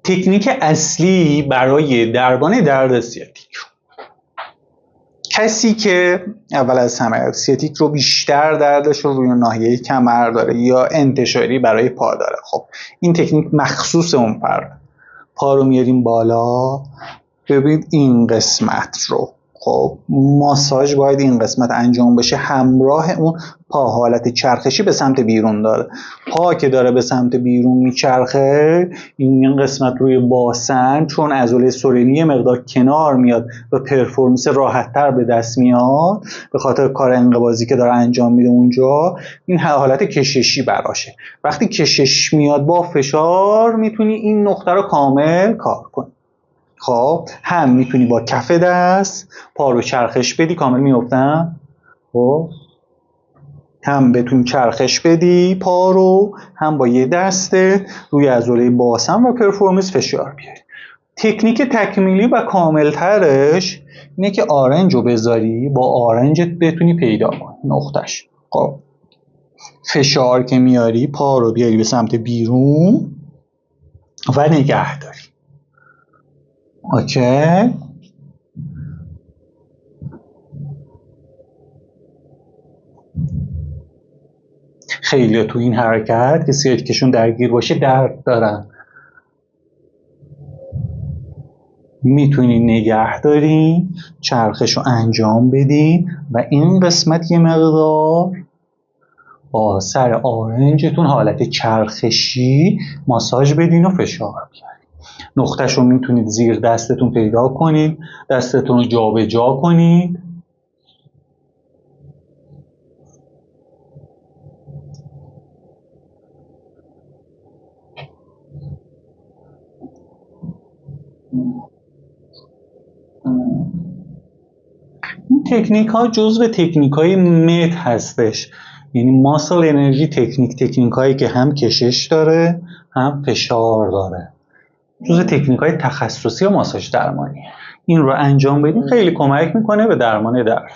تکنیک اصلی برای درمان درد سیاتیک. کسی که اول از همه سیاتیک رو بیشتر دردش رو روی ناحیه کمر داره یا انتشاری برای پا داره، خب این تکنیک مخصوص اون پا رو میاریم بالا. ببینید این قسمت رو، خب ماساژ باید این قسمت انجام بشه همراه اون پا حالت چرخشی به سمت بیرون داره. پا که داره به سمت بیرون میچرخه، این قسمت روی باسن چون عضله سرینی مقدار کنار میاد و پرفورمنس راحت تر به دست میاد به خاطر کار انقباضی که داره انجام میده اونجا. این حالت کششی براشه. وقتی کشش میاد با فشار میتونی این نقطه رو کامل کار کنی. خب هم میتونی با کف دست پا رو چرخش بدی، کامل میافتن. خب هم بتونی چرخش بدی پا رو، هم با یه دسته روی عضله باسن و پرفورمنس فشار بیاری. تکنیک تکمیلی و کاملترش اینه که آرنج رو بذاری، با آرنجت بتونی پیدا کنی نقطهش. خب فشار که میاری پا رو بیاری به سمت بیرون و نگه داری. اوکی. خیلی تو این حرکت که سیاتیکشون درگیر باشه درد دارن. میتونی نگه داری، چرخش رو انجام بدی و این قسمت یه مقدار با سر آرنجتون حالت چرخشی ماساژ بدین و فشار بیارین. نقطهش رو میتونید زیر دستتون پیدا کنید، دستتون رو جا به جا کنید. این تکنیک ها جزو تکنیک های مت هستش، یعنی ماسل انرژی تکنیک هایی که هم کشش داره هم فشار داره، جزو تکنیک های تخصصی و ماساژ درمانی. این رو انجام بدین خیلی کمک میکنه به درمان درد.